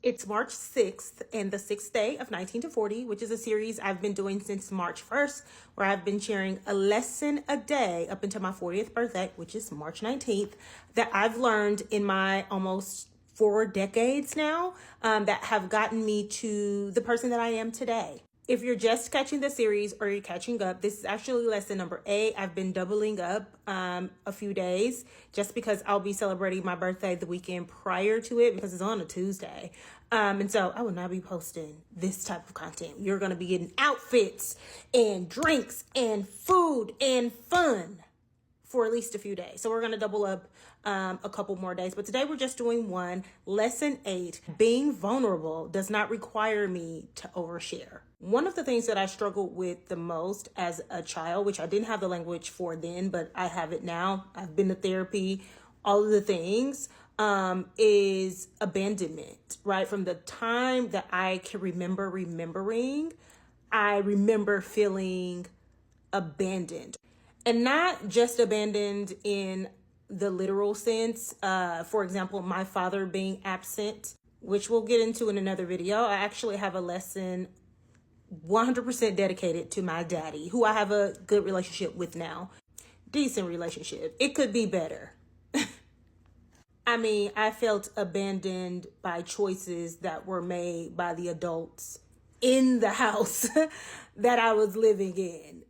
It's March 6th and the 6th day of 19 to 40, which is a series I've been doing since March 1st, where I've been sharing a lesson a day up until my 40th birthday, which is March 19th, that I've learned in my almost 4 decades now, that have gotten me to the person that I am today. If you're just catching the series or you're catching up, this is actually lesson number 8. I've been doubling up a few days just because I'll be celebrating my birthday the weekend prior to it because it's on a Tuesday. And so I will not be posting this type of content. You're going to be getting outfits and drinks and food and fun for at least a few days. So we're going to double up a couple more days. But today we're just doing one. Lesson 8, being vulnerable does not require me to overshare. One of the things that I struggled with the most as a child, which I didn't have the language for then, but I have it now. I've been to therapy, all of the things, is abandonment, right? From the time that I can remembering, I remember feeling abandoned. And not just abandoned in the literal sense. For example, my father being absent, which we'll get into in another video. I actually have a lesson 100% dedicated to my daddy, who I have a good relationship with now. Decent relationship. It could be better. I mean, I felt abandoned by choices that were made by the adults in the house that I was living in.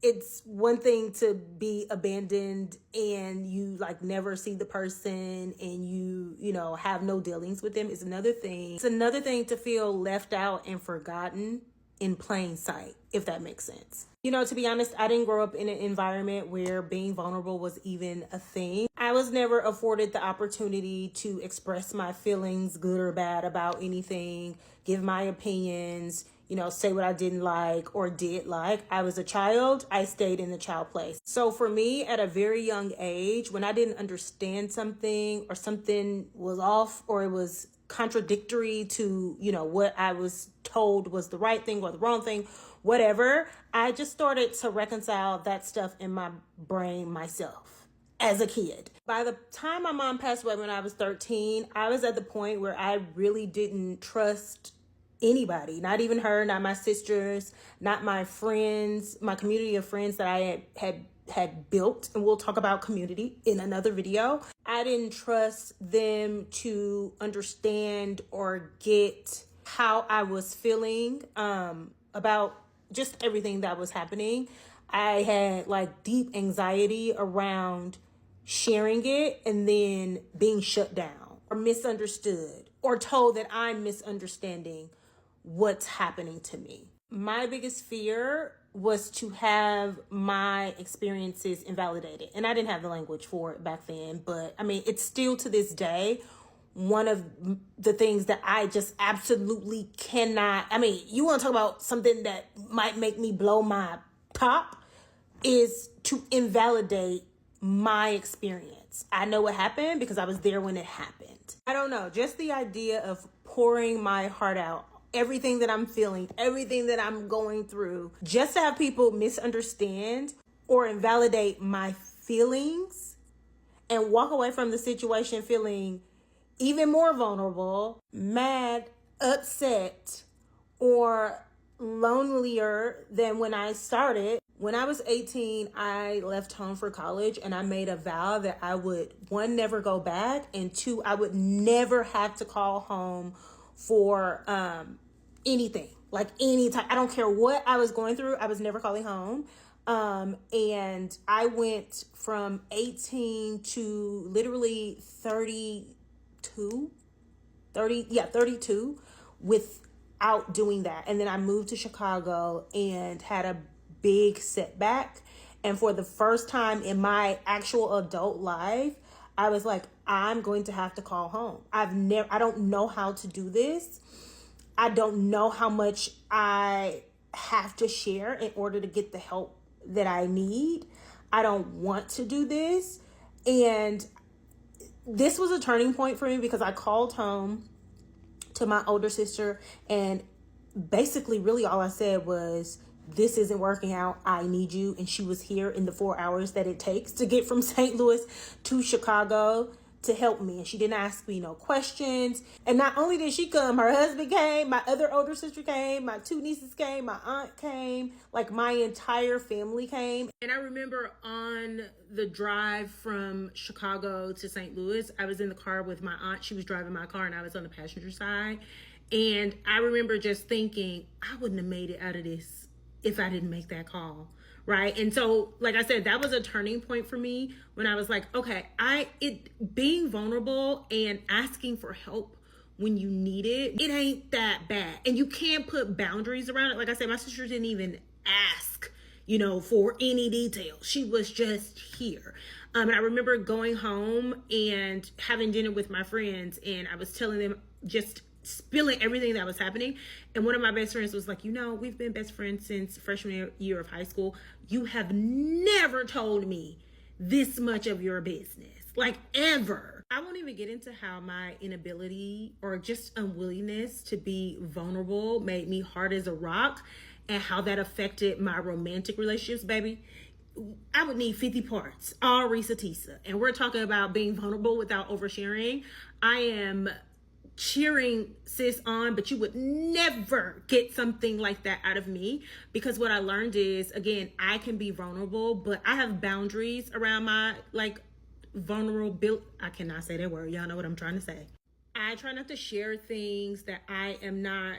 It's one thing to be abandoned and you like never see the person and you know, have no dealings with them. It's another thing. It's another thing to feel left out and forgotten in plain sight, if that makes sense. You know, to be honest, I didn't grow up in an environment where being vulnerable was even a thing. I was never afforded the opportunity to express my feelings, good or bad, about anything, give my opinions, you know, say what I didn't like or did like. I was a child. I stayed in the child place. So for me, at a very young age, when I didn't understand something or something was off or it was contradictory to, you know, what I was told was the right thing or the wrong thing, whatever, I just started to reconcile that stuff in my brain myself as a kid. By the time my mom passed away when I was 13, I was at the point where I really didn't trust anybody, not even her, not my sisters, not my friends, my community of friends that I had built. And we'll talk about community in another video. I didn't trust them to understand or get how I was feeling about just everything that was happening. I had like deep anxiety around sharing it and then being shut down or misunderstood or told that I'm misunderstanding what's happening to me. My biggest fear was to have my experiences invalidated. And I didn't have the language for it back then, but I mean, it's still to this day one of the things that I just absolutely cannot. I mean, you want to talk about something that might make me blow my top, is to invalidate my experience. I know what happened because I was there when it happened. I don't know, just the idea of pouring my heart out, everything that I'm feeling, everything that I'm going through, just to have people misunderstand or invalidate my feelings and walk away from the situation feeling even more vulnerable, mad, upset, or lonelier than when I started. When I was 18, I left home for college and I made a vow that I would, 1, never go back, and 2, I would never have to call home for anything, like any time. I don't care what I was going through. I was never calling home. And I went from 18 to literally 32 without doing that. And then I moved to Chicago and had a big setback. And for the first time in my actual adult life, I was like, I'm going to have to call home. I don't know how to do this. I don't know how much I have to share in order to get the help that I need. I don't want to do this. And this was a turning point for me because I called home to my older sister and basically really all I said was, this isn't working out. I need you. And she was here in the 4 hours that it takes to get from St. Louis to Chicago to help me, and she didn't ask me no questions. And not only did she come, her husband came, my other older sister came, my 2 nieces came, my aunt came, like my entire family came. And I remember on the drive from Chicago to St. Louis, I was in the car with my aunt. She was driving my car and I was on the passenger side. And I remember just thinking, I wouldn't have made it out of this if I didn't make that call. Right. And so, like I said, that was a turning point for me when I was like, okay, being vulnerable and asking for help when you need it, it ain't that bad. And you can't put boundaries around it. Like I said, my sister didn't even ask, for any details. She was just here. And I remember going home and having dinner with my friends, and I was telling them, just spilling everything that was happening. And one of my best friends was like, we've been best friends since freshman year of high school. You have never told me this much of your business, like ever. I won't even get into how my inability or just unwillingness to be vulnerable made me hard as a rock and how that affected my romantic relationships, baby. I would need 50 parts, all Risa Tisa. And we're talking about being vulnerable without oversharing. I am cheering sis on, but you would never get something like that out of me, because what I learned is, again, I can be vulnerable, but I have boundaries around my vulnerability. I cannot say that word. Y'all know what I'm trying to say. I try not to share things that I am not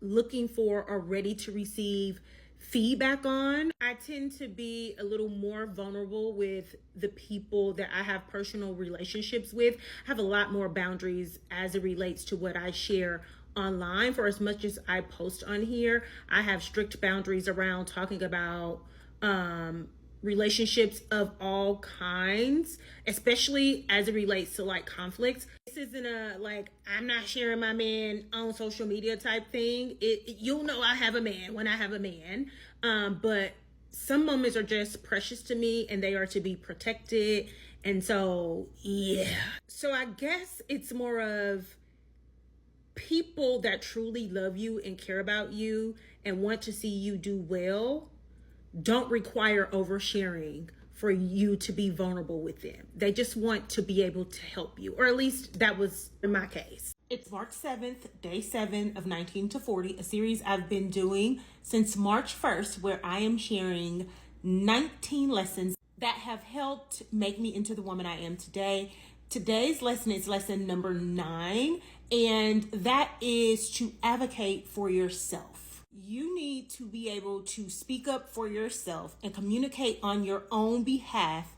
looking for or ready to receive feedback on. I tend to be a little more vulnerable with the people that I have personal relationships with. I have a lot more boundaries as it relates to what I share online. For as much as I post on here, I have strict boundaries around talking about relationships of all kinds, especially as it relates to conflicts. This isn't a I'm not sharing my man on social media type thing. You'll know I have a man when I have a man, but some moments are just precious to me and they are to be protected. And so, yeah. So I guess it's more of people that truly love you and care about you and want to see you do well don't require oversharing for you to be vulnerable with them. They just want to be able to help you, or at least that was in my case. It's March 7th, day 7 of 19 to 40, a series I've been doing since March 1st, where I am sharing 19 lessons that have helped make me into the woman I am today. Today's lesson is lesson number 9, and that is to advocate for yourself. You need to be able to speak up for yourself and communicate on your own behalf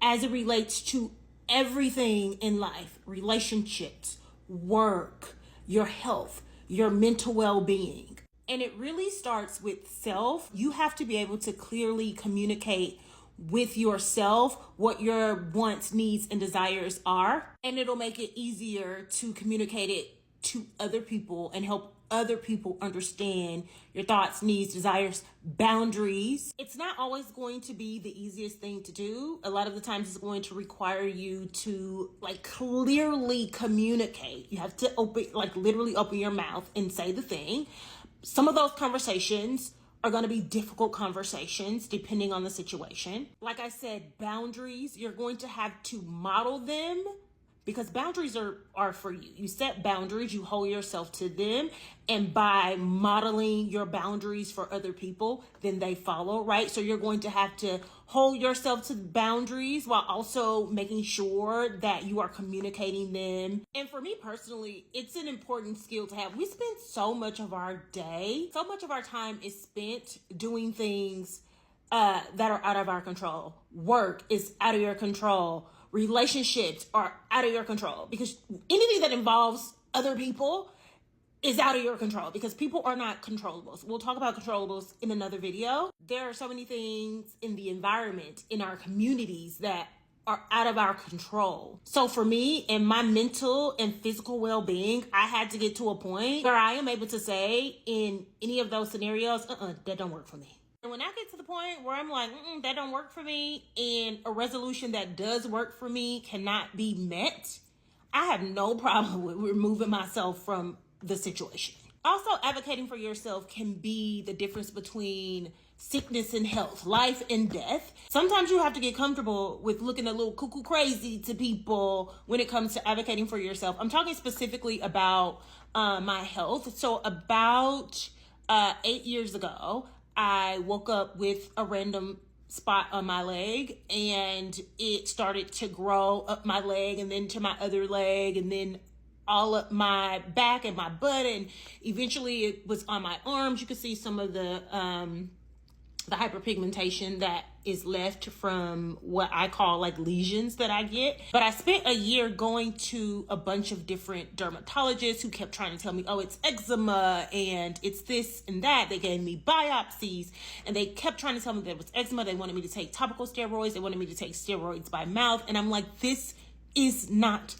as it relates to everything in life: relationships, work, your health, your mental well-being. And it really starts with self. You have to be able to clearly communicate with yourself what your wants, needs, and desires are. And it'll make it easier to communicate it to other people and help other people understand your thoughts, needs, desires, boundaries. It's not always going to be the easiest thing to do. A lot of the times it's going to require you to clearly communicate. You have to literally open your mouth and say the thing. Some of those conversations are going to be difficult conversations depending on the situation. Like I said, boundaries, you're going to have to model them, because boundaries are for you. You set boundaries, you hold yourself to them, and by modeling your boundaries for other people, then they follow, right? So you're going to have to hold yourself to boundaries while also making sure that you are communicating them. And for me personally, it's an important skill to have. We spend so much of our day, so much of our time is spent doing things that are out of our control. Work is out of your control. Relationships are out of your control, because anything that involves other people is out of your control, because people are not controllables. We'll talk about controllables in another video. There are so many things in the environment, in our communities, that are out of our control. So for me, in my mental and physical well-being, I had to get to a point where I am able to say in any of those scenarios, that don't work for me. And when I get to the point where I'm like, that don't work for me, and a resolution that does work for me cannot be met, I have no problem with removing myself from the situation. Also, advocating for yourself can be the difference between sickness and health, life and death. Sometimes you have to get comfortable with looking a little cuckoo crazy to people when it comes to advocating for yourself. I'm talking specifically about my health. So about 8 years ago, I woke up with a random spot on my leg, and it started to grow up my leg and then to my other leg and then all up my back and my butt, and eventually it was on my arms. You could see some of the hyperpigmentation that is left from what I call like lesions that I get. But I spent a year going to a bunch of different dermatologists who kept trying to tell me, oh, it's eczema and it's this and that. They gave me biopsies and they kept trying to tell me that it was eczema. They wanted me to take topical steroids. They wanted me to take steroids by mouth. And I'm like, this is not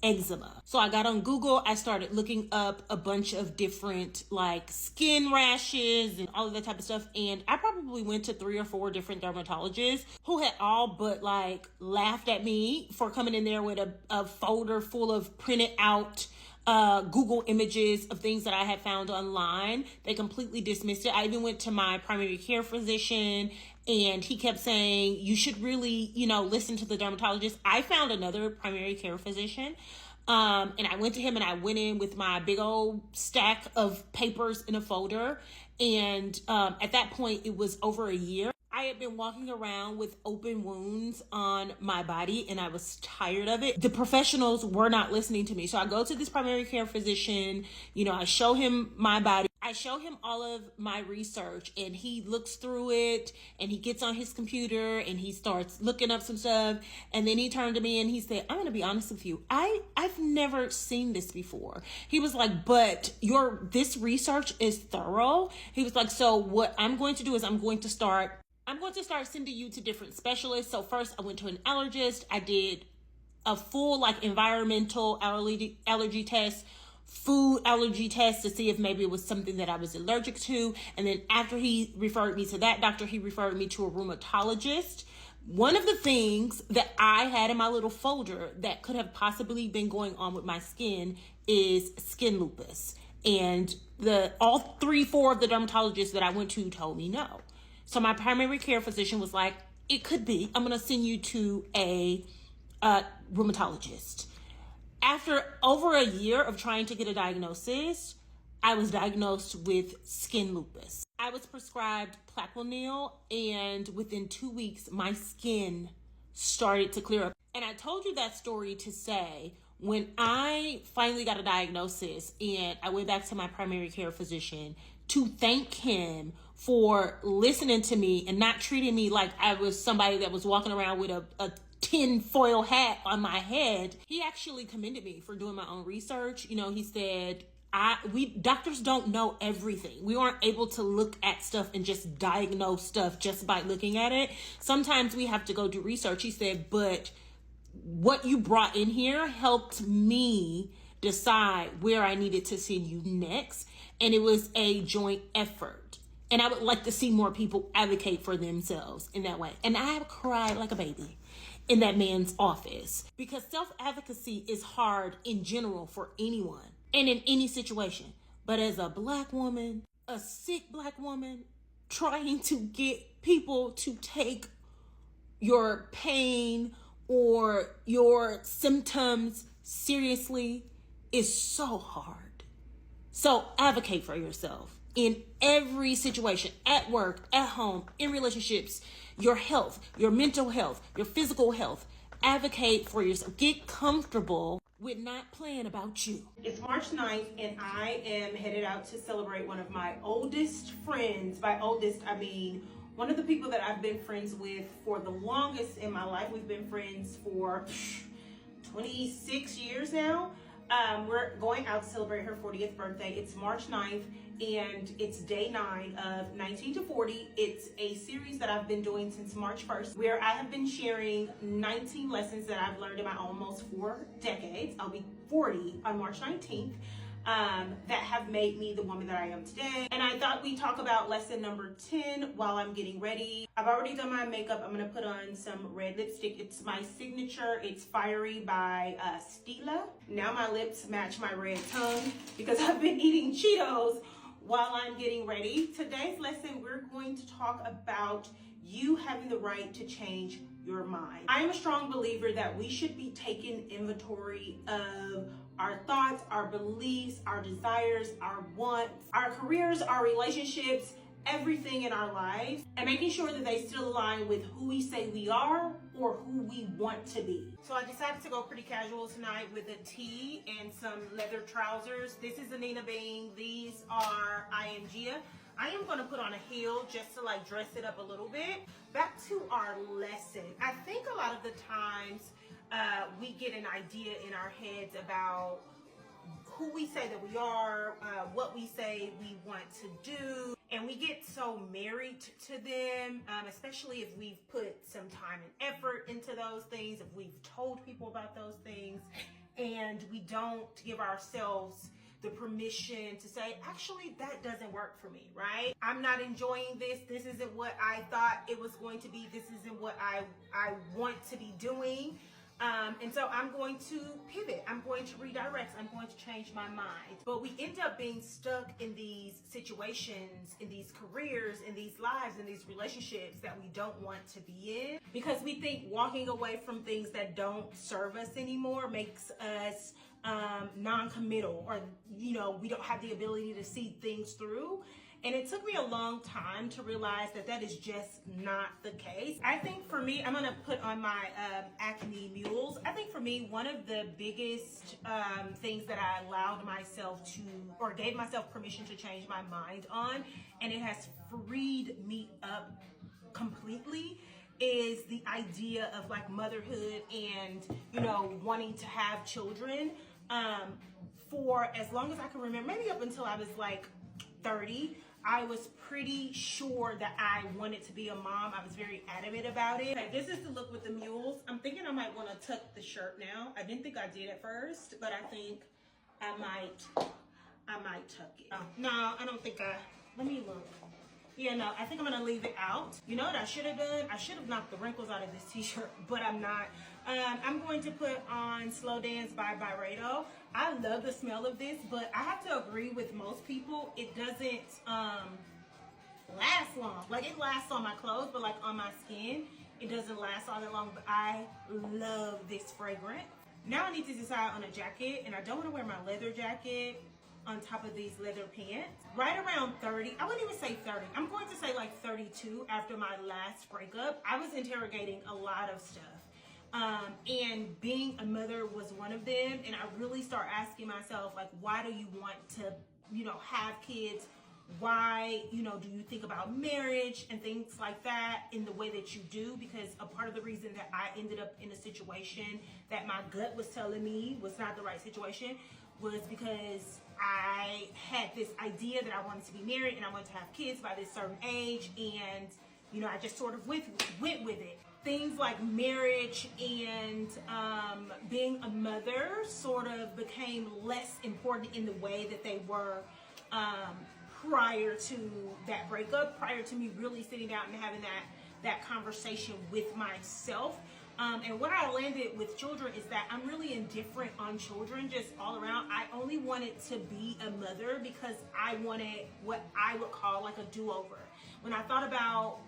eczema. So I got on Google. I started looking up a bunch of different like skin rashes and all of that type of stuff. And I probably went to 3 or 4 different dermatologists who had all but like laughed at me for coming in there with a folder full of printed out Google images of things that I had found online. They completely dismissed it. I even went to my primary care physician and he kept saying, you should really, listen to the dermatologist. I found another primary care physician. And I went to him and I went in with my big old stack of papers in a folder. And at that point, it was over a year. I had been walking around with open wounds on my body and I was tired of it. The professionals were not listening to me. So I go to this primary care physician, I show him my body. I show him all of my research and he looks through it and he gets on his computer and he starts looking up some stuff. And then he turned to me and he said, I'm going to be honest with you. I've never seen this before. He was like, but this research is thorough. He was like, so what I'm going to do is I'm going to start sending you to different specialists. So first I went to an allergist. I did a full environmental allergy test, food allergy test to see if maybe it was something that I was allergic to. And then after he referred me to that doctor, he referred me to a rheumatologist. One of the things that I had in my little folder that could have possibly been going on with my skin is skin lupus. And all 3-4 of the dermatologists that I went to told me no. So my primary care physician was like, it could be. I'm going to send you to a rheumatologist. After over a year of trying to get a diagnosis, I was diagnosed with skin lupus. I was prescribed Plaquenil, and within 2 weeks, my skin started to clear up. And I told you that story to say, when I finally got a diagnosis and I went back to my primary care physician to thank him for listening to me and not treating me like I was somebody that was walking around with a tin foil hat on my head, he actually commended me for doing my own research. He said, we doctors don't know everything. We aren't able to look at stuff and just diagnose stuff just by looking at it. Sometimes we have to go do research. He said, but what you brought in here helped me decide where I needed to send you next. And it was a joint effort. And I would like to see more people advocate for themselves in that way. And I have cried like a baby in that man's office because self-advocacy is hard in general for anyone and in any situation. But as a Black woman, a sick Black woman, trying to get people to take your pain or your symptoms seriously is so hard. So advocate for yourself in every situation, at work, at home, in relationships, your health, your mental health, your physical health. Advocate for yourself. Get comfortable with not playing about you. It's March 9th and I am headed out to celebrate one of my oldest friends. By oldest, I mean one of the people that I've been friends with for the longest in my life. We've been friends for 26 years now. We're going out to celebrate her 40th birthday. It's March 9th and it's day 9 of 19 to 40. It's a series that I've been doing since March 1st, where I have been sharing 19 lessons that I've learned in my almost 4 decades. I'll be 40 on March 19th. That have made me the woman that I am today. And I thought we'd talk about lesson number 10 while I'm getting ready. I've already done my makeup. I'm gonna put on some red lipstick. It's my signature. It's Fiery by Stila. Now my lips match my red tongue because I've been eating Cheetos while I'm getting ready. Today's lesson, we're going to talk about you having the right to change your mind. I am a strong believer that we should be taking inventory of our thoughts, our beliefs, our desires, our wants, our careers, our relationships, everything in our lives, and making sure that they still align with who we say we are or who we want to be. So I decided to go pretty casual tonight with a tee and some leather trousers. This is Anina Bean. These are IMGA. I am going to put on a heel just to like dress it up a little bit. Back to our lesson. I think a lot of the times we get an idea in our heads about who we say that we are, what we say we want to do, and we get so married to them, especially if we've put some time and effort into those things, if we've told people about those things, and we don't give ourselves the permission to say, actually, that doesn't work for me, right? I'm not enjoying this. This isn't what I thought it was going to be. This isn't what I want to be doing. And so I'm going to pivot. I'm going to redirect. I'm going to change my mind. But we end up being stuck in these situations, in these careers, in these lives, in these relationships that we don't want to be in, because we think walking away from things that don't serve us anymore makes us non-committal, or, you know, we don't have the ability to see things through. And it took me a long time to realize that that is just not the case. I think for me, I'm gonna put on my acne mules. I think for me, one of the biggest things that I allowed myself to, or gave myself permission to change my mind on, and it has freed me up completely, is the idea of like motherhood and, you know, wanting to have children. For as long as I can remember, maybe up until I was like 30, I was pretty sure that I wanted to be a mom. I was very adamant about it. Okay, this is the look with the mules. I'm thinking I might want to tuck the shirt now. I didn't think I did at first, but I think I might tuck it. No, I don't think let me look. Yeah, no, I think I'm gonna leave it out. You know what I should have done? I should have knocked the wrinkles out of this t-shirt, but I'm not. I'm going to put on Slow Dance by Byredo. I love the smell of this, but I have to agree with most people, it doesn't last long. Like, it lasts on my clothes, but like on my skin, it doesn't last all that long, but I love this fragrance. Now I need to decide on a jacket, and I don't want to wear my leather jacket on top of these leather pants. Right around 30, I wouldn't even say 30. I'm going to say like 32 after my last breakup. I was interrogating a lot of stuff. And being a mother was one of them. And I really start asking myself, like, why do you want to, you know, have kids? Why, you know, do you think about marriage and things like that in the way that you do? Because a part of the reason that I ended up in a situation that my gut was telling me was not the right situation was because I had this idea that I wanted to be married and I wanted to have kids by this certain age, and, you know, I just sort of went with it. Things like marriage and being a mother sort of became less important in the way that they were prior to that breakup, prior to me really sitting down and having that conversation with myself. And what I landed with children is that I'm really indifferent on children, just all around. I only wanted to be a mother because I wanted what I would call like a do-over. When I thought about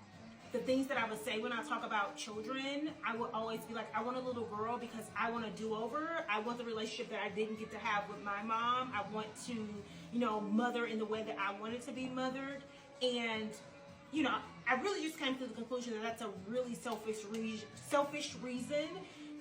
the things that I would say when I talk about children, I would always be like, I want a little girl because I want a do-over. I want the relationship that I didn't get to have with my mom. I want to, you know, mother in the way that I wanted to be mothered. And, you know, I really just came to the conclusion that that's a really selfish reason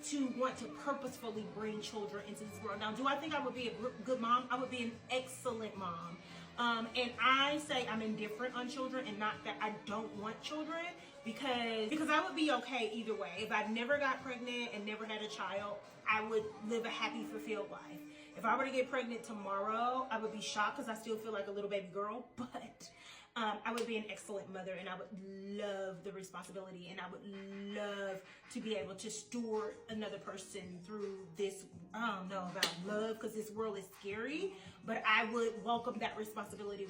to want to purposefully bring children into this world. Now, do I think I would be a good mom? I would be an excellent mom. And I say I'm indifferent on children, and not that I don't want children, because I would be okay either way. If I never got pregnant and never had a child, I would live a happy, fulfilled life. If I were to get pregnant tomorrow, I would be shocked because I still feel like a little baby girl, but I would be an excellent mother, and I would love the responsibility, and I would love to be able to steward another person through this. I don't know about love because this world is scary, but I would welcome that responsibility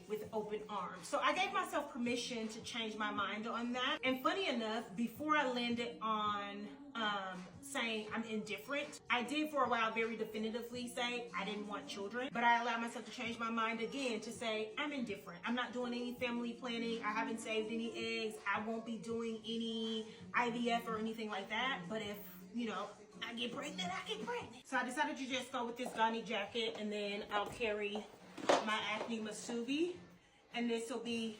with open arms. So I gave myself permission to change my mind on that. And funny enough, before I landed on saying I'm indifferent, I did for a while very definitively say I didn't want children, but I allowed myself to change my mind again to say I'm indifferent. I'm not doing any family planning. I haven't saved any eggs. I won't be doing any IVF or anything like that. But if, you know, I get pregnant, I get pregnant. So I decided to just go with this Ghani jacket, and then I'll carry my Acne Masubi, and this will be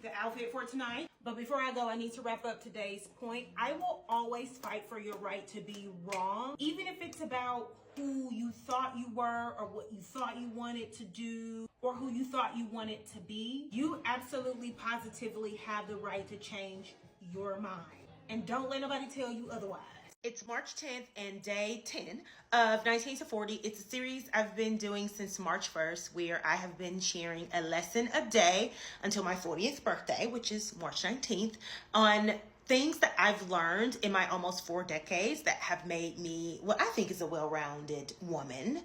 the outfit for tonight. But before I go, I need to wrap up today's point. I will always fight for your right to be wrong, even if it's about who you thought you were or what you thought you wanted to do or who you thought you wanted to be. You absolutely positively have the right to change your mind, and don't let nobody tell you otherwise. It's March 10th and day 10 of 19 to 40. It's a series I've been doing since March 1st, where I have been sharing a lesson a day until my 40th birthday, which is March 19th, on things that I've learned in my almost 4 decades that have made me what I think is a well-rounded woman,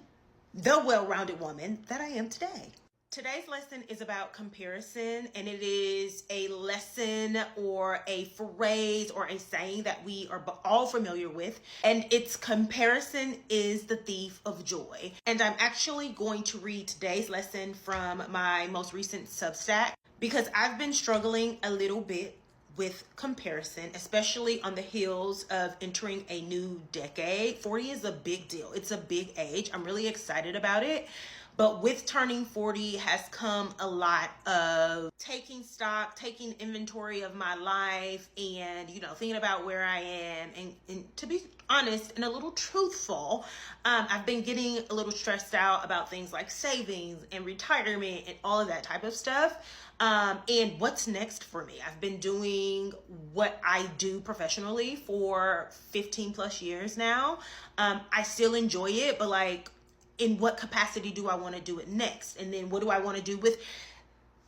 the well-rounded woman that I am today. Today's lesson is about comparison, and it is a lesson or a phrase or a saying that we are all familiar with, and it's comparison is the thief of joy. And I'm actually going to read today's lesson from my most recent Substack because I've been struggling a little bit with comparison, especially on the heels of entering a new decade. 40 is a big deal. It's a big age. I'm really excited about it. But with turning 40 has come a lot of taking stock, taking inventory of my life, and, you know, thinking about where I am. And to be honest and a little truthful, I've been getting a little stressed out about things like savings and retirement and all of that type of stuff. And what's next for me? I've been doing what I do professionally for 15 plus years now. I still enjoy it, but like, in what capacity do I want to do it next? And then what do I want to do with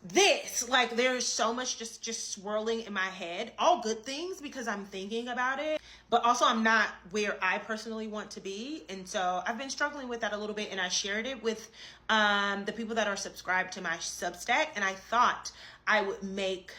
this? Like, there's so much just swirling in my head, all good things because I'm thinking about it, but also I'm not where I personally want to be. And so I've been struggling with that a little bit, and I shared it with the people that are subscribed to my Substack, and I thought I would make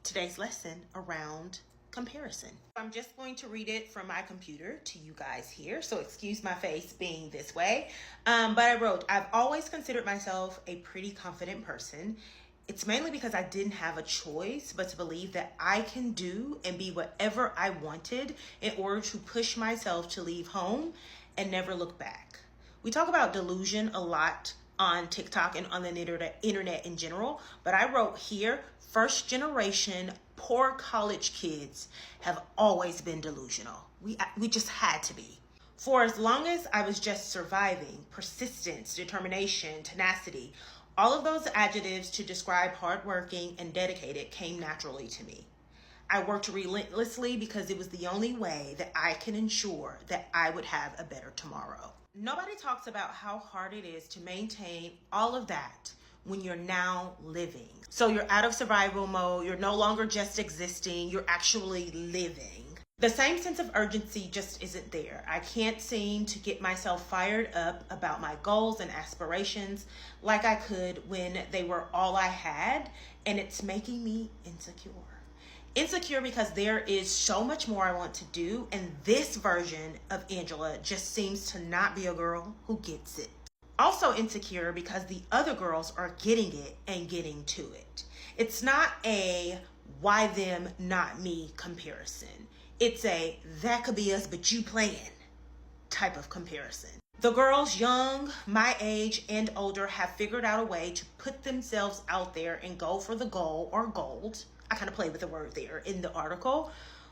today's lesson around comparison. I'm just going to read it from my computer to you guys here, so excuse my face being this way. But I wrote, I've always considered myself a pretty confident person. It's mainly because I didn't have a choice but to believe that I can do and be whatever I wanted in order to push myself to leave home and never look back. We talk about delusion a lot on TikTok and on the internet in general, but I wrote here, first generation poor college kids have always been delusional. We just had to be. For as long as I was just surviving, persistence, determination, tenacity, all of those adjectives to describe hardworking and dedicated came naturally to me. I worked relentlessly because it was the only way that I can ensure that I would have a better tomorrow. Nobody talks about how hard it is to maintain all of that when you're now living. So you're out of survival mode. You're no longer just existing. You're actually living. The same sense of urgency just isn't there. I can't seem to get myself fired up about my goals and aspirations like I could when they were all I had, and it's making me insecure. Insecure because there is so much more I want to do, and this version of Angela just seems to not be a girl who gets it. Also insecure because the other girls are getting it and getting to it. It's not a why them, not me comparison. It's a that could be us, but you playing type of comparison. The girls young, my age, and older have figured out a way to put themselves out there and go for the goal or gold. I kind of played with the word there in the article.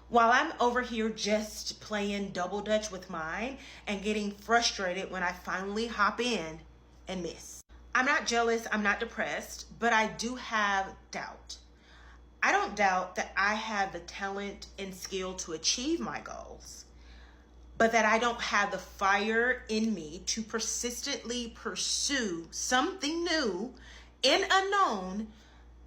While I'm over here just playing double dutch with mine and getting frustrated when I finally hop in and miss. I'm not jealous, I'm not depressed, but I do have doubt. I don't doubt that I have the talent and skill to achieve my goals, but that I don't have the fire in me to persistently pursue something new and unknown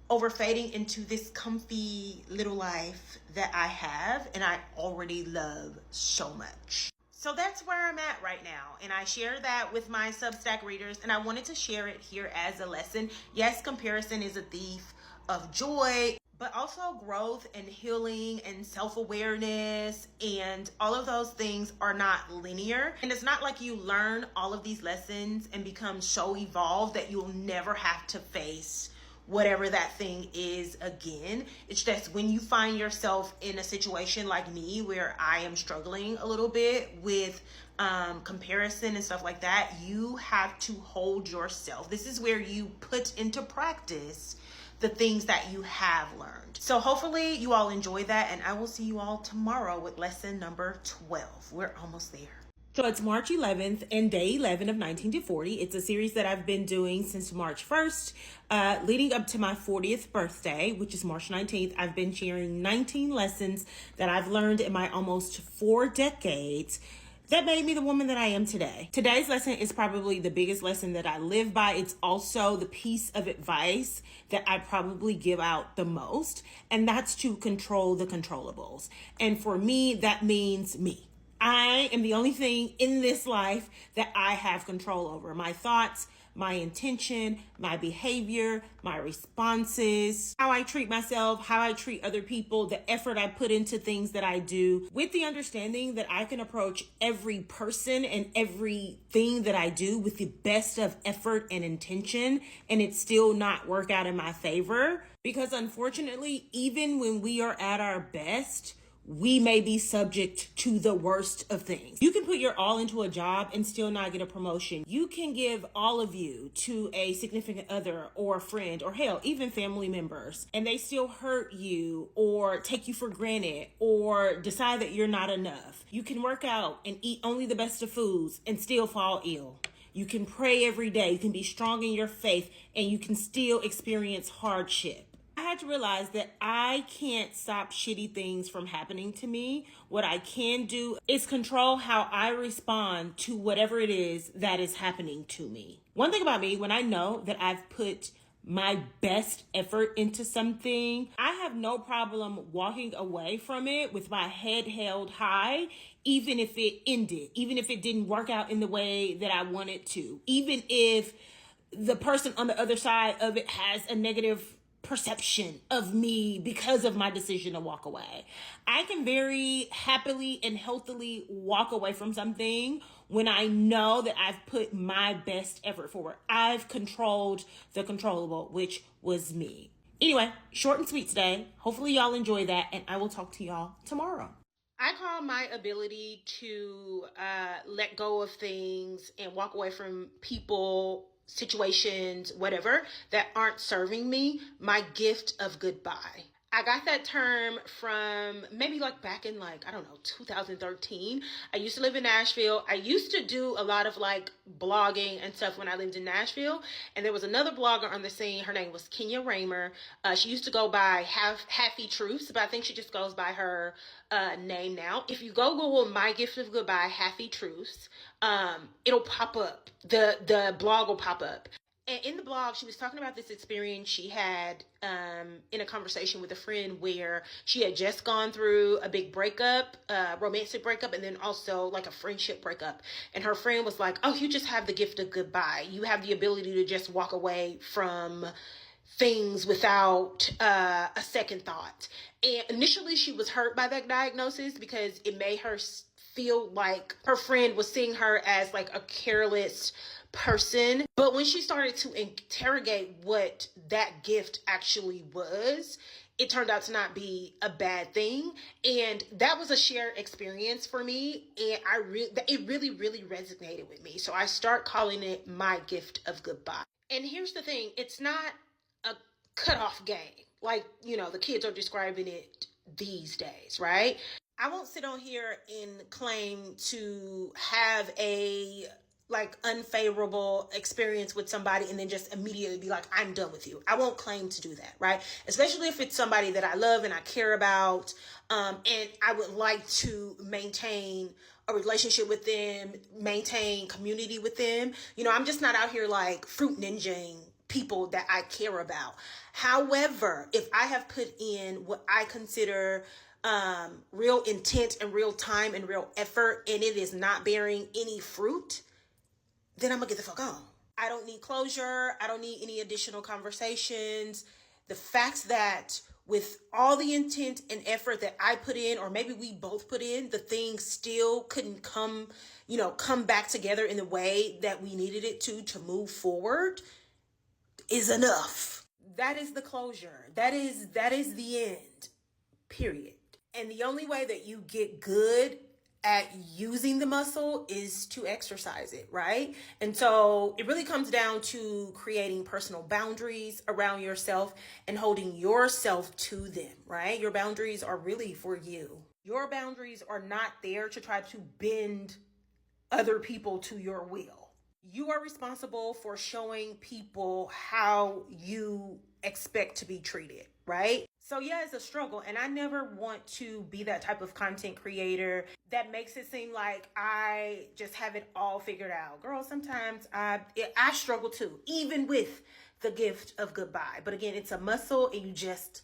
over fading into this comfy little life that I have and I already love so much. So that's where I'm at right now. And I share that with my Substack readers, and I wanted to share it here as a lesson. Yes, comparison is a thief of joy, but also growth and healing and self-awareness and all of those things are not linear. And it's not like you learn all of these lessons and become so evolved that you'll never have to face whatever that thing is again. It's just when you find yourself in a situation like me where I am struggling a little bit with comparison and stuff like that, you have to hold yourself. This is where you put into practice the things that you have learned. So hopefully you all enjoy that, and I will see you all tomorrow with lesson number 12. We're almost there. So it's March 11th and day 11 of 19 to 40. It's a series that I've been doing since March 1st, leading up to my 40th birthday, which is March 19th. I've been sharing 19 lessons that I've learned in my almost 4 decades that made me the woman that I am today. Today's lesson is probably the biggest lesson that I live by. It's also the piece of advice that I probably give out the most, and that's to control the controllables. And for me, that means me. I am the only thing in this life that I have control over. My thoughts, my intention, my behavior, my responses, how I treat myself, how I treat other people, the effort I put into things that I do, with the understanding that I can approach every person and everything that I do with the best of effort and intention, and it still not work out in my favor. Because unfortunately, even when we are at our best, we may be subject to the worst of things. You can put your all into a job and still not get a promotion. You can give all of you to a significant other or a friend or hell, even family members, and they still hurt you or take you for granted or decide that you're not enough. You can work out and eat only the best of foods and still fall ill. You can pray every day. You can be strong in your faith and you can still experience hardship. I had to realize that I can't stop shitty things from happening to me. What I can do is control how I respond to whatever it is that is happening to me. One thing about me, when I know that I've put my best effort into something, I have no problem walking away from it with my head held high, even if it ended, even if it didn't work out in the way that I wanted to, even if the person on the other side of it has a negative perception of me because of my decision to walk away. I can very happily and healthily walk away from something when I know that I've put my best effort forward. I've controlled the controllable, which was me. Anyway, short and sweet today. Hopefully y'all enjoy that, and I will talk to y'all tomorrow. I call my ability to let go of things and walk away from people, situations, whatever, that aren't serving me, my gift of goodbye. I got that term from maybe like back in 2013. I used to live in Nashville. I used to do a lot of blogging and stuff when I lived in Nashville. And there was another blogger on the scene. Her name was Kenya Raymer. She used to go by Happy Truths, but I think she just goes by her name now. If you go Google My Gift of Goodbye, Happy Truths, it'll pop up. The blog will pop up. And in the blog, she was talking about this experience she had in a conversation with a friend where she had just gone through a big breakup, romantic breakup, and then also a friendship breakup. And her friend was like, oh, you just have the gift of goodbye. You have the ability to just walk away from things without a second thought. And initially, she was hurt by that diagnosis because it made her feel like her friend was seeing her as a careless person. But when she started to interrogate what that gift actually was, it turned out to not be a bad thing. And that was a shared experience for me. And it really, really resonated with me. So I start calling it my gift of goodbye. And here's the thing. It's not a cutoff game. The kids are describing it these days, right? I won't sit on here and claim to have a unfavorable experience with somebody and then just immediately be like, I'm done with you. I won't claim to do that, right? Especially if it's somebody that I love and I care about, and I would like to maintain a relationship with them, maintain community with them. I'm just not out here fruit ninjaing people that I care about. However, if I have put in what I consider real intent and real time and real effort, and it is not bearing any fruit, then I'm gonna get the fuck on. I don't need closure. I don't need any additional conversations. The fact that with all the intent and effort that I put in, or maybe we both put in, the thing still couldn't come back together in the way that we needed it to move forward is enough. That is the closure. That is the end, period. And the only way that you get good at using the muscle is to exercise it, right? And so it really comes down to creating personal boundaries around yourself and holding yourself to them, right? Your boundaries are really for you. Your boundaries are not there to try to bend other people to your will. You are responsible for showing people how you expect to be treated, right? So yeah, it's a struggle, and I never want to be that type of content creator that makes it seem like I just have it all figured out. Girl, sometimes I struggle too, even with the gift of goodbye. But again, it's a muscle, and you just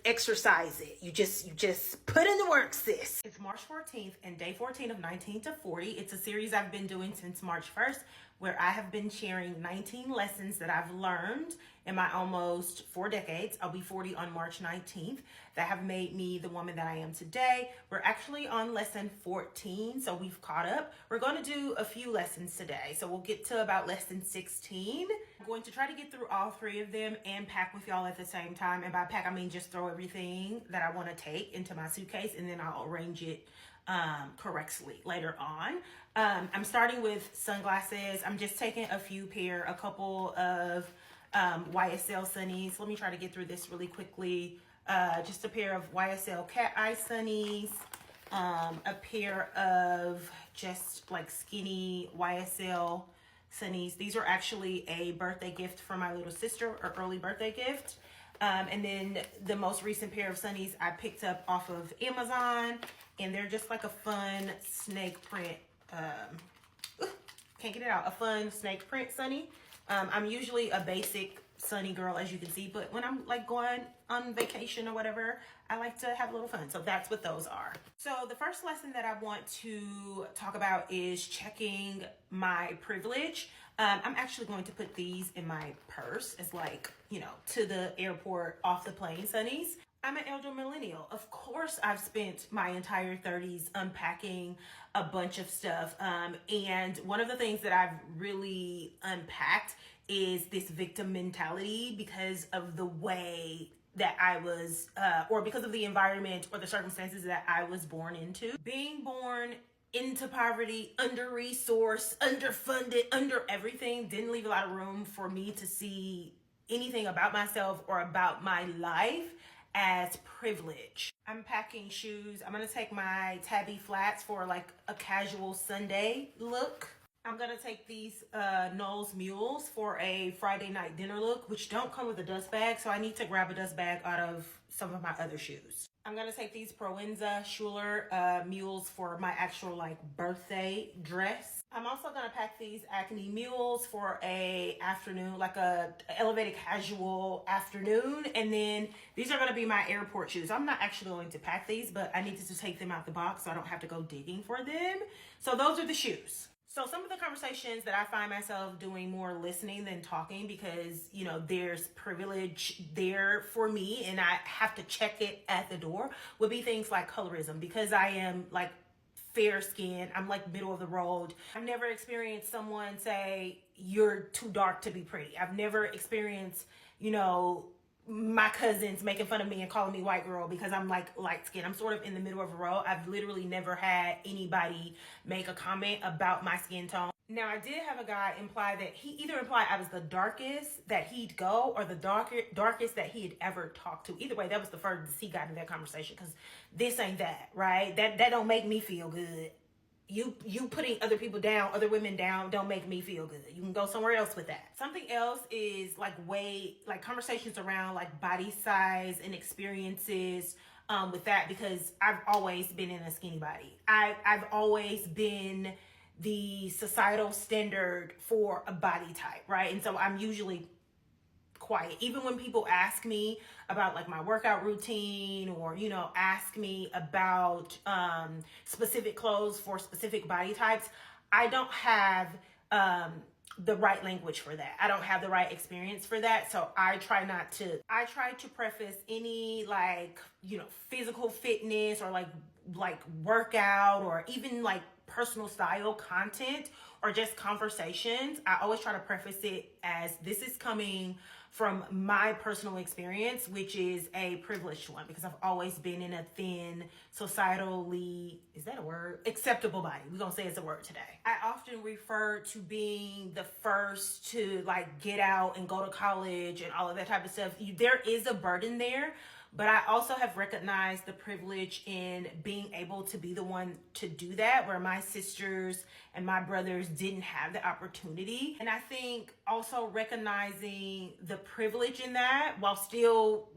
exercise it. You just put in the work, sis. It's March 14th and day 14 of 19 to 40. It's a series I've been doing since March 1st, where I have been sharing 19 lessons that I've learned in my almost 4 decades. I'll be 40 on March 19th, that have made me the woman that I am today. We're actually on lesson 14, so we've caught up. We're going to do a few lessons today, so we'll get to about lesson 16. I'm going to try to get through all 3 of them and pack with y'all at the same time. And by pack, I mean just throw everything that I want to take into my suitcase, and then I'll arrange it correctly later on. I'm starting with sunglasses. I'm just taking a couple of YSL sunnies. Let me try to get through this really quickly. Just a pair of YSL cat eye sunnies, a pair of just like skinny YSL sunnies. These are actually a birthday gift from my little sister, or early birthday gift. And then the most recent pair of sunnies I picked up off of Amazon, and they're just like a fun snake print, can't get it out, a fun snake print sunny. I'm usually a basic sunny girl, as you can see, but when I'm like going on vacation or whatever, I like to have a little fun. So that's what those are. So the first lesson that I want to talk about is checking my privilege. I'm actually going to put these in my purse as like, to the airport, off the plane sunnies. I'm an elder millennial. Of course, I've spent my entire 30s unpacking a bunch of stuff. And one of the things that I've really unpacked is this victim mentality because of the way that I was, or because of the environment or the circumstances that I was born into. Being born into poverty, under-resourced, underfunded, under everything, didn't leave a lot of room for me to see anything about myself or about my life as privilege. I'm packing shoes. I'm gonna take my tabby flats for like a casual Sunday look. I'm gonna take these Knowles mules for a Friday night dinner look, which don't come with a dust bag, so I need to grab a dust bag out of some of my other shoes. I'm gonna take these Proenza Schuler mules for my actual like birthday dress. I'm also gonna pack these Acne mules for a afternoon, like a elevated casual afternoon. And then these are gonna be my airport shoes. I'm not actually going to pack these, but I needed to take them out the box so I don't have to go digging for them. So those are the shoes. So some of the conversations that I find myself doing more listening than talking, because, there's privilege there for me and I have to check it at the door, would be things like colorism, because I am like fair skin. I'm like middle of the road. I've never experienced someone say, you're too dark to be pretty. I've never experienced, my cousins making fun of me and calling me white girl because I'm like light skin. I'm sort of in the middle of a road. I've literally never had anybody make a comment about my skin tone. Now, I did have a guy imply that he either implied I was the darkest that he'd go or the darkest that he had ever talked to. Either way, that was the furthest he got in that conversation, because this ain't that, right? That don't make me feel good. You putting other people down, other women down, don't make me feel good. You can go somewhere else with that. Something else is like conversations around like body size and experiences with that, because I've always been in a skinny body. I've always been the societal standard for a body type, right? And so I'm usually quiet. Even when people ask me about like my workout routine, or, you know, ask me about specific clothes for specific body types, I don't have the right language for that. I don't have the right experience for that. So I try to preface any, like, you know, physical fitness or like workout or even like personal style content or just conversations. I always try to preface it as this is coming from my personal experience, which is a privileged one, because I've always been in a thin, societally, is that a word? Acceptable body. We're gonna say it's a word today. I often refer to being the first to like get out and go to college and all of that type of stuff. There is a burden there, but I also have recognized the privilege in being able to be the one to do that, where my sisters and my brothers didn't have the opportunity. And I think also recognizing the privilege in that, while still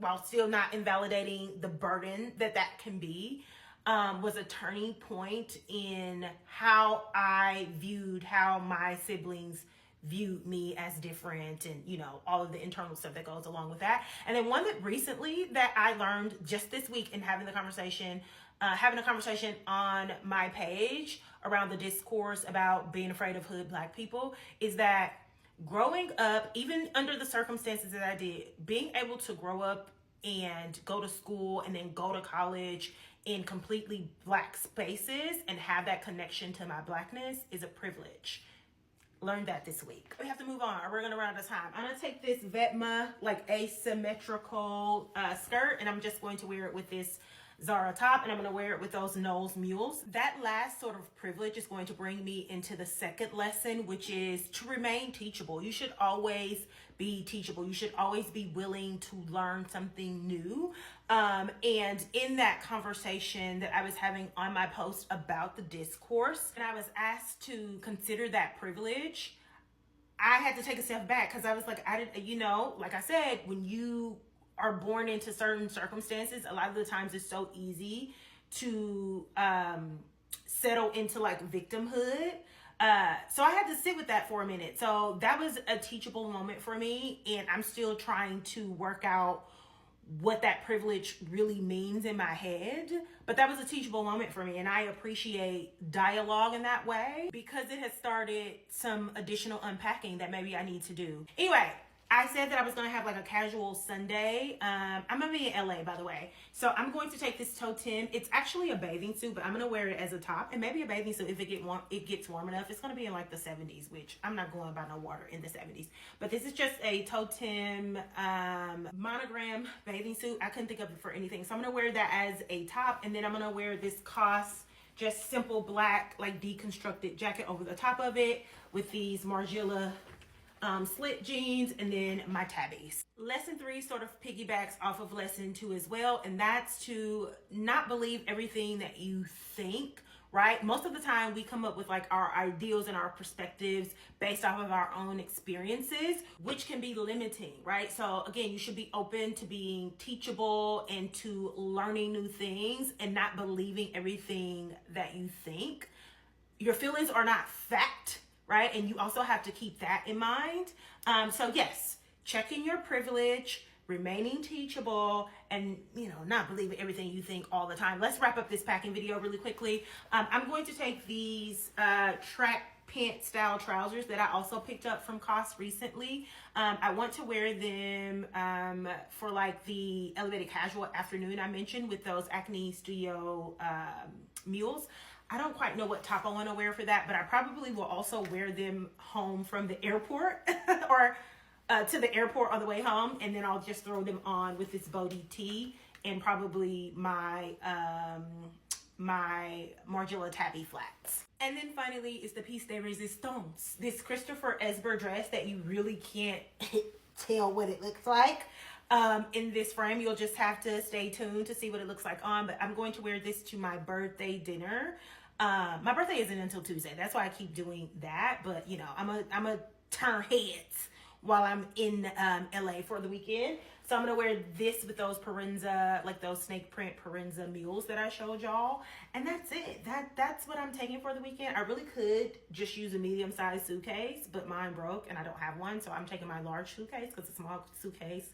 not invalidating the burden that can be, was a turning point in how I viewed how my siblings viewed me as different, and, you know, all of the internal stuff that goes along with that. And then one that recently that I learned just this week in having a conversation on my page around the discourse about being afraid of hood Black people, is that growing up, even under the circumstances that I did, being able to grow up and go to school and then go to college in completely Black spaces and have that connection to my Blackness is a privilege. Learned that this week. We have to move on, or we're gonna run out of time. I'm gonna take this Vetma like asymmetrical skirt, and I'm just going to wear it with this Zara top, and I'm gonna wear it with those Knowles mules. That last sort of privilege is going to bring me into the second lesson, which is to remain teachable. You should always be teachable. You should always be willing to learn something new. And in that conversation that I was having on my post about the discourse, and I was asked to consider that privilege, I had to take a step back, because I was like, like I said, when you are born into certain circumstances, a lot of the times it's so easy to settle into like victimhood. So I had to sit with that for a minute. So that was a teachable moment for me, and I'm still trying to work out what that privilege really means in my head. But that was a teachable moment for me, and I appreciate dialogue in that way, because it has started some additional unpacking that maybe I need to do. Anyway, I said that I was going to have like a casual Sunday. I'm going to be in LA, by the way. So I'm going to take this totem. It's actually a bathing suit, but I'm going to wear it as a top, and maybe a bathing suit if it gets warm enough. It's going to be in like the 70s, which I'm not going by no water in the 70s. But this is just a totem monogram bathing suit. I couldn't think of it for anything. So I'm going to wear that as a top, and then I'm going to wear this COS just simple black like deconstructed jacket over the top of it with these Margiela slit jeans, and then my tabbies. Lesson 3 sort of piggybacks off of lesson 2 as well, and that's to not believe everything that you think, right? Most of the time we come up with like our ideals and our perspectives based off of our own experiences, which can be limiting, right? So again, you should be open to being teachable and to learning new things, and not believing everything that you think. Your feelings are not fact, right? And you also have to keep that in mind. So yes, checking your privilege, remaining teachable, and, you know, not believing everything you think all the time. Let's wrap up this packing video really quickly. I'm going to take these track pant style trousers that I also picked up from COS recently. I want to wear them for like the elevated casual afternoon I mentioned with those Acne Studio mules. I don't quite know what top I want to wear for that, but I probably will also wear them home from the airport or to the airport on the way home, and then I'll just throw them on with this Bodhi tee and probably my my Margiela tabby flats. And then finally is the piece de resistance, this Christopher Esber dress that you really can't tell what it looks like. In this frame, you'll just have to stay tuned to see what it looks like on, but I'm going to wear this to my birthday dinner. My birthday isn't until Tuesday. That's why I keep doing that. But, you know, I'm a turn heads while I'm in LA for the weekend. So I'm gonna wear this with those Parenza, like those snake print Parenza mules that I showed y'all. And that's it. That's what I'm taking for the weekend. I really could just use a medium-sized suitcase, but mine broke and I don't have one. So I'm taking my large suitcase because the small suitcase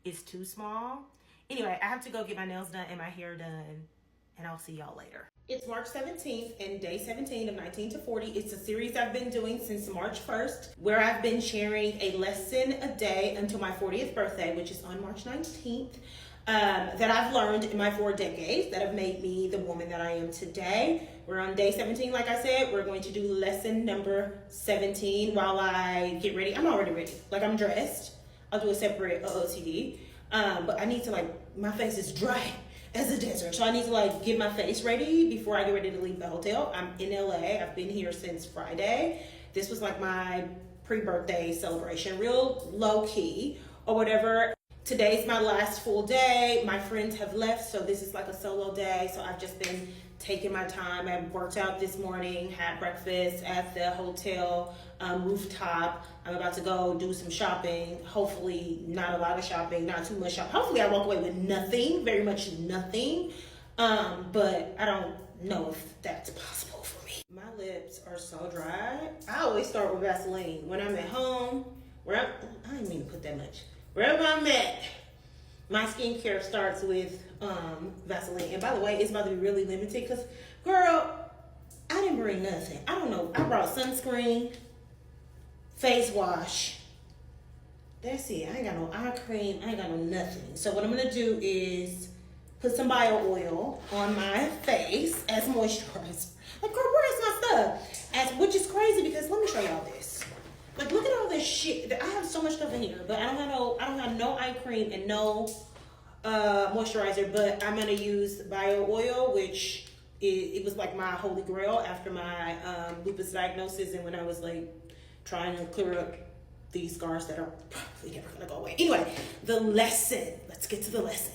is too small. Anyway, I have to go get my nails done and my hair done, and I'll see y'all later. It's March 17th and day 17 of 19 to 40. It's a series I've been doing since March 1st, where I've been sharing a lesson a day until my 40th birthday, which is on March 19th, that I've learned in my 4 decades that have made me the woman that I am today. We're on day 17, like I said. We're going to do lesson number 17 while I get ready. I'm already ready. Like, I'm dressed. I'll do a separate OOTD. But I need to, like, my face is dry as a desert. So I need to, like, get my face ready before I get ready to leave the hotel. I'm in LA. I've been here since Friday. This was like my pre-birthday celebration, real low key or whatever. Today's my last full day. My friends have left, so this is like a solo day. So I've just been taking my time. I worked out this morning, had breakfast at the hotel rooftop. I'm about to go do some shopping. Hopefully not a lot of shopping, not too much shopping. Hopefully I walk away with nothing, very much nothing. But I don't know if that's possible for me. My lips are so dry. I always start with Vaseline. When I'm at home, I didn't mean to put that much. Wherever I'm at, my skincare starts with Vaseline. And by the way, it's about to be really limited because, girl, I didn't bring nothing. I don't know. I brought sunscreen, face wash. That's it. I ain't got no eye cream. I ain't got no nothing. So what I'm going to do is put some bio oil on my face as moisturizer. Like, girl, where is my stuff? Which is crazy because let me show y'all this. Like, look at all this shit. I have so much stuff in here, but I don't have no eye cream and no moisturizer. But I'm gonna use bio oil, which it was like my holy grail after my lupus diagnosis, and when I was like trying to clear up these scars that are probably never gonna go away. Anyway, the lesson. Let's get to the lesson.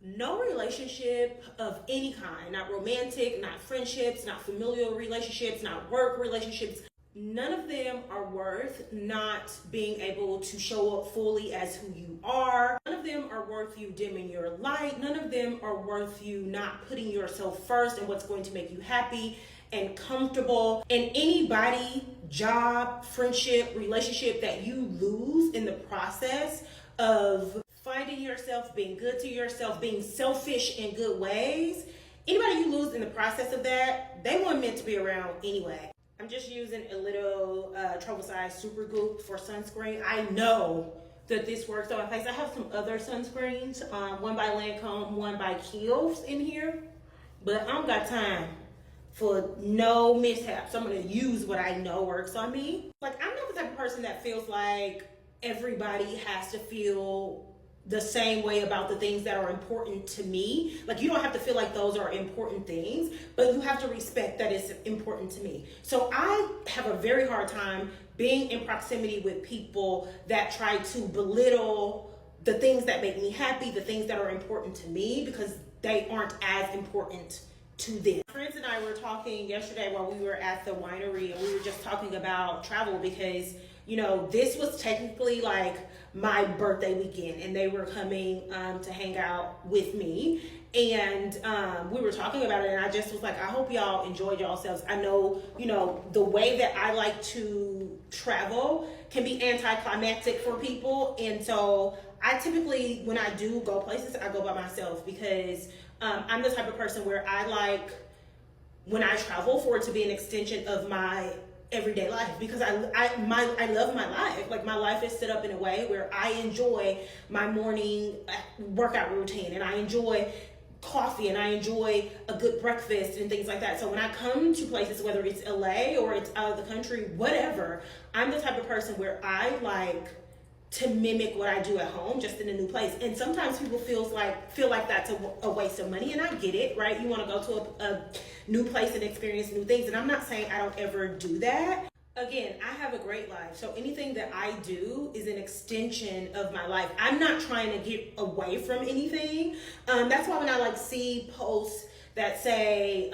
No relationship of any kind, not romantic, not friendships, not familial relationships, not work relationships, none of them are worth not being able to show up fully as who you are. None of them are worth you dimming your light. None of them are worth you not putting yourself first and what's going to make you happy and comfortable. And anybody, job, friendship, relationship that you lose in the process of finding yourself, being good to yourself, being selfish in good ways, anybody you lose in the process of that, they weren't meant to be around anyway. I'm just using a little travel size super glue for sunscreen. I know that this works on my face. I have some other sunscreens, one by Lancome, one by Kiehl's in here, but I don't got time for no mishaps. I'm gonna use what I know works on me. Like, I'm not the type of person that feels like everybody has to feel the same way about the things that are important to me. Like, you don't have to feel like those are important things, but you have to respect that it's important to me. So I have a very hard time being in proximity with people that try to belittle the things that make me happy, the things that are important to me, because they aren't as important to them. Friends and I were talking yesterday while we were at the winery, and we were just talking about travel because, you know, this was technically like my birthday weekend, and they were coming to hang out with me, and we were talking about it, and I just was like, I hope y'all enjoyed yourselves. I know, you know, the way that I like to travel can be anticlimactic for people, and so I typically, when I do go places, I go by myself because I'm the type of person where I like, when I travel, for it to be an extension of my everyday life, because I love my life. Like, my life is set up in a way where I enjoy my morning workout routine, and I enjoy coffee, and I enjoy a good breakfast and things like that. So when I come to places, whether it's LA or it's out of the country, whatever, I'm the type of person where I like to mimic what I do at home, just in a new place. And sometimes people feel like that's a waste of money, and I get it, right? You want to go to a new place and experience new things, and I'm not saying I don't ever do that. Again, I have a great life, so anything that I do is an extension of my life. I'm not trying to get away from anything. That's why when I like see posts that say,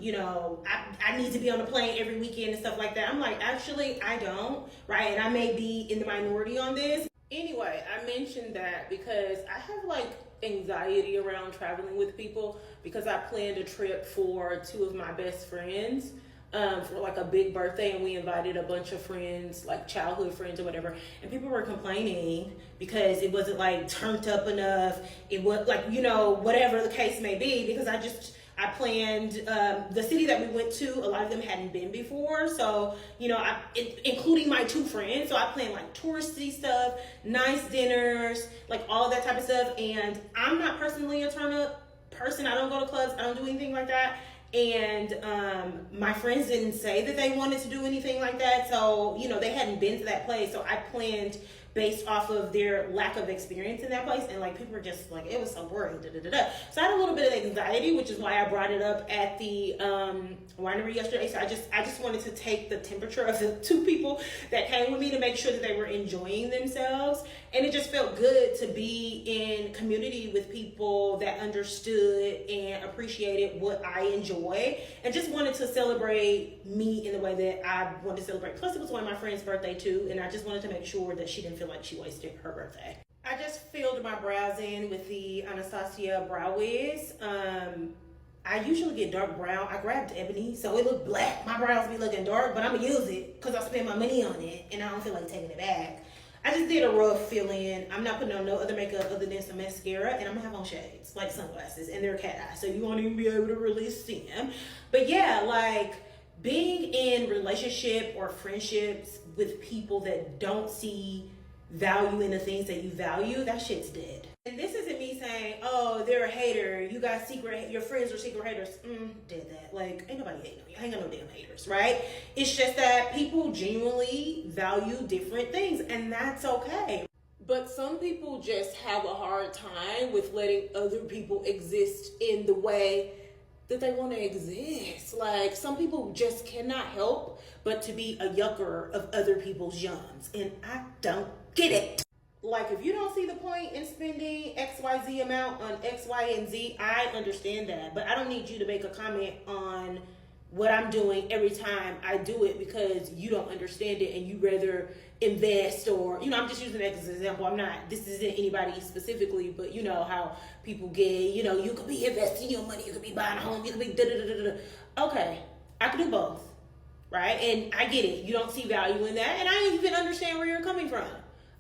you know, I need to be on a plane every weekend and stuff like that, I'm like, actually, I don't, right? And I may be in the minority on this. Anyway, I mentioned that because I have like anxiety around traveling with people because I planned a trip for two of my best friends for like a big birthday, and we invited a bunch of friends, like childhood friends or whatever, and people were complaining because it wasn't like turned up enough. It was like, you know, whatever the case may be, because I planned the city that we went to. A lot of them hadn't been before, so you know, including my two friends. So I planned like touristy stuff, nice dinners, like all that type of stuff. And I'm not personally a turn up person. I don't go to clubs. I don't do anything like that. And my friends didn't say that they wanted to do anything like that. So you know, they hadn't been to that place. So I planned based off of their lack of experience in that place, and like people were just like, it was so boring, So I had a little bit of anxiety, which is why I brought it up at the winery yesterday. So I just wanted to take the temperature of the two people that came with me to make sure that they were enjoying themselves. And it just felt good to be in community with people that understood and appreciated what I enjoy, and just wanted to celebrate me in the way that I wanted to celebrate. Plus, it was one of my friend's birthday too, and I just wanted to make sure that she didn't feel like she wasted her birthday. I just filled my brows in with the Anastasia Brow Wiz. I usually get dark brown. I grabbed ebony, so it looked black. My brows be looking dark, but I'm gonna use it because I spent my money on it, and I don't feel like taking it back. I just did a rough fill-in. I'm not putting on no other makeup other than some mascara, and I'm gonna have on shades, like sunglasses, and they're cat eyes, so you won't even be able to really see them. But yeah, like being in relationship or friendships with people that don't see value in the things that you value, that shit's dead. And this isn't me saying, oh, they're a hater. You got your friends are secret haters. Did that. Like, ain't nobody hating on you. I ain't got no damn haters, right? It's just that people genuinely value different things, and that's okay. But some people just have a hard time with letting other people exist in the way that they want to exist. Like, some people just cannot help but to be a yucker of other people's yums, and I don't get it. Like, if you don't see the point in spending XYZ amount on X, Y, and Z, I understand that. But I don't need you to make a comment on what I'm doing every time I do it because you don't understand it and you rather invest, or, you know, I'm just using that as an example. This isn't anybody specifically, but you know how people get, you know, you could be investing your money, you could be buying a home, you could be da-da-da-da-da. Okay, I can do both, right? And I get it. You don't see value in that, and I even understand where you're coming from.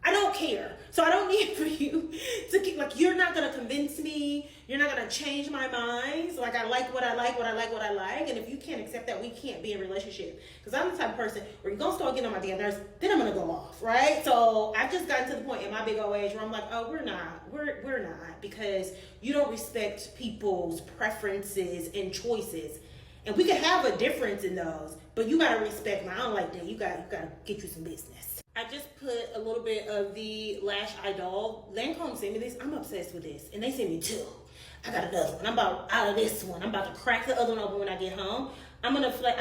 I don't care. So I don't need for you to keep, like, you're not going to convince me. You're not going to change my mind. So, like, I like what I like, what I like, what I like. And if you can't accept that, we can't be in a relationship. Because I'm the type of person where you're going to start getting on my damn nerves, then I'm going to go off, right? So I've just gotten to the point in my big old age where I'm like, oh, we're not. We're not. Because you don't respect people's preferences and choices. And we can have a difference in those, but you got to respect mine. I don't like that. You got to get you some business. I just put a little bit of the Lash Idol. Lancome sent me this. I'm obsessed with this. And they sent me two. I got another one. I'm about out of this one. I'm about to crack the other one open when I get home. I've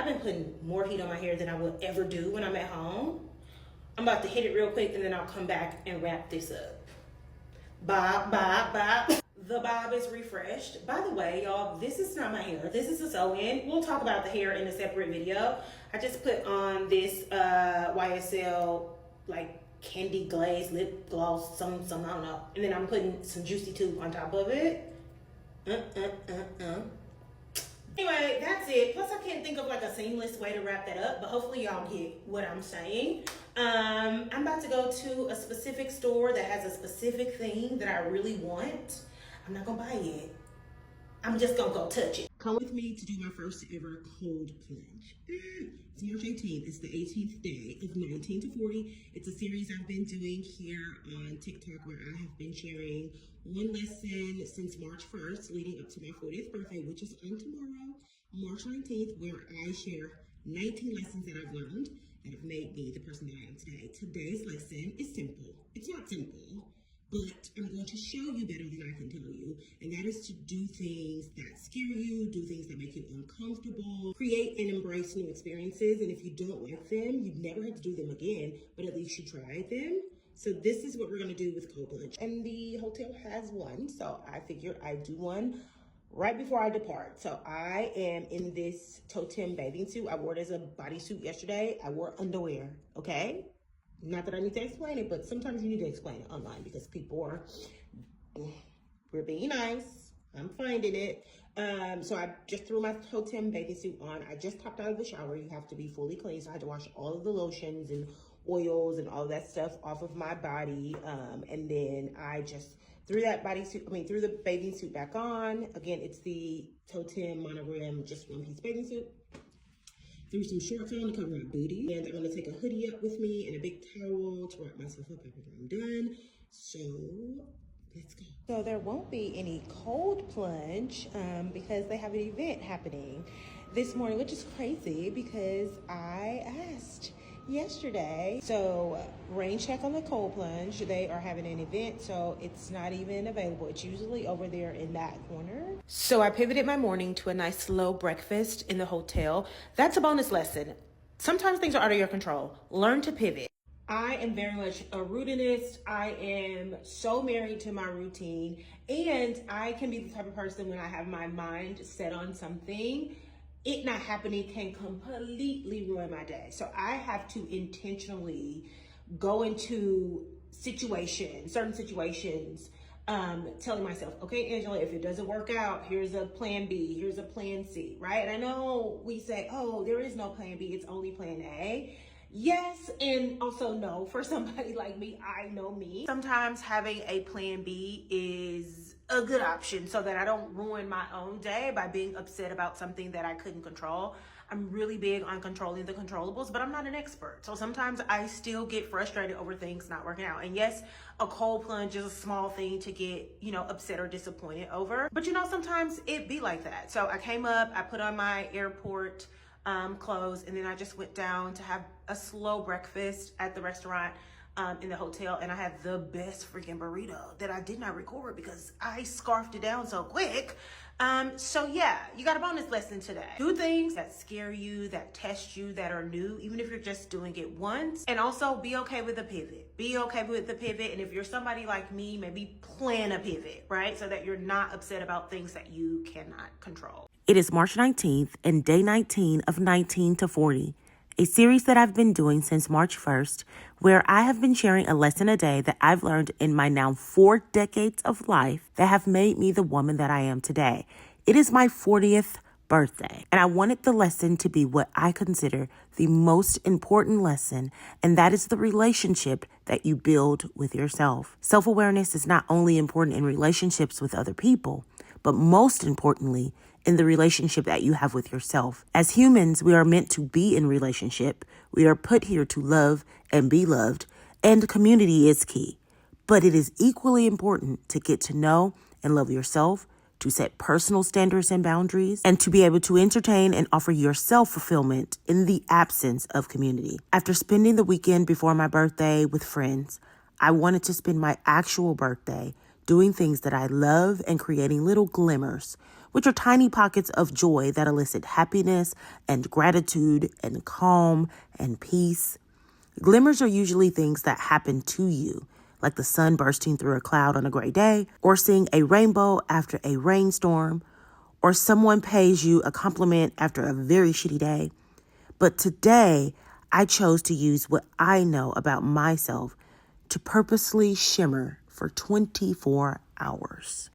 been putting more heat on my hair than I would ever do when I'm at home. I'm about to hit it real quick, and then I'll come back and wrap this up. Bob, bob, bob. The bob is refreshed. By the way, y'all, this is not my hair. This is a sew-in. We'll talk about the hair in a separate video. I just put on this YSL like candy glaze lip gloss, some I don't know, and then I'm putting some Juicy Tube on top of it. Anyway, that's it. Plus, I can't think of like a seamless way to wrap that up, but hopefully y'all get what I'm saying. I'm about to go to a specific store that has a specific thing that I really want. I'm not gonna buy it. I'm just gonna go touch it. Come with me to do my first ever cold plunge. It's March 18th. It's the 18th day of 19 to 40. It's a series I've been doing here on TikTok where I have been sharing one lesson since March 1st leading up to my 40th birthday, which is on tomorrow, March 19th, where I share 19 lessons that I've learned that have made me the person that I am today. Today's lesson is simple. It's not simple, but I'm going to show you better than I can tell you, and that is to do things that scare you, do things that make you uncomfortable, create and embrace new experiences, and if you don't like them, you never have to do them again, but at least you tried them. So this is what we're gonna do with cold plunge, and the hotel has one, so I figured I'd do one right before I depart. So I am in this totem bathing suit. I wore it as a bodysuit yesterday. I wore underwear, okay? Not that I need to explain it, but sometimes you need to explain it online because we're being nice. I'm finding it. So I just threw my Totem bathing suit on. I just popped out of the shower. You have to be fully clean. So I had to wash all of the lotions and oils and all that stuff off of my body. And then I just threw the bathing suit back on. Again, it's the Totem monogram, just one piece bathing suit. Threw some shorts on to cover my booty. And I'm gonna take a hoodie up with me and a big towel to wrap myself up after I'm done. So let's go. So there won't be any cold plunge because they have an event happening this morning, which is crazy because I asked yesterday. So rain check on the cold plunge. They are having an event, so it's not even available. It's usually over there in that corner. So I pivoted my morning to a nice slow breakfast in the hotel. That's a bonus lesson. Sometimes things are out of your control. Learn to pivot. I am very much a routinist. I am so married to my routine, and I can be the type of person when I have my mind set on something, it not happening can completely ruin my day. So I have to intentionally go into certain situations, telling myself, okay, Angela, if it doesn't work out, here's a plan B, here's a plan C, right? And I know we say, oh, there is no plan B, it's only plan A. Yes, and also no. For somebody like me, I know me. Sometimes having a plan B is a good option so that I don't ruin my own day by being upset about something that I couldn't control. I'm really big on controlling the controllables, but I'm not an expert. So sometimes I still get frustrated over things not working out. And yes, a cold plunge is a small thing to get, upset or disappointed over. But sometimes it be like that. So I came up, I put on my airport clothes, and then I just went down to have a slow breakfast at the restaurant in the hotel, and I had the best freaking burrito that I did not record because I scarfed it down so quick. So yeah, you got a bonus lesson today. Do things that scare you, that test you, that are new, even if you're just doing it once. And also be okay with the pivot. Be okay with the pivot. And if you're somebody like me, maybe plan a pivot, right? So that you're not upset about things that you cannot control. It is March 19th and day 19 of 19 to 40, a series that I've been doing since March 1st, where I have been sharing a lesson a day that I've learned in my now 4 decades of life that have made me the woman that I am today. It is my 40th birthday, and I wanted the lesson to be what I consider the most important lesson, and that is the relationship that you build with yourself. Self-awareness is not only important in relationships with other people, but most importantly, in the relationship that you have with yourself. As humans, we are meant to be in relationship. We are put here to love and be loved, and community is key. But it is equally important to get to know and love yourself, to set personal standards and boundaries, and to be able to entertain and offer yourself fulfillment in the absence of community. After spending the weekend before my birthday with friends, I wanted to spend my actual birthday doing things that I love and creating little glimmers, which are tiny pockets of joy that elicit happiness and gratitude and calm and peace. Glimmers are usually things that happen to you, like the sun bursting through a cloud on a gray day, or seeing a rainbow after a rainstorm, or someone pays you a compliment after a very shitty day. But today, I chose to use what I know about myself to purposely shimmer for 24 hours.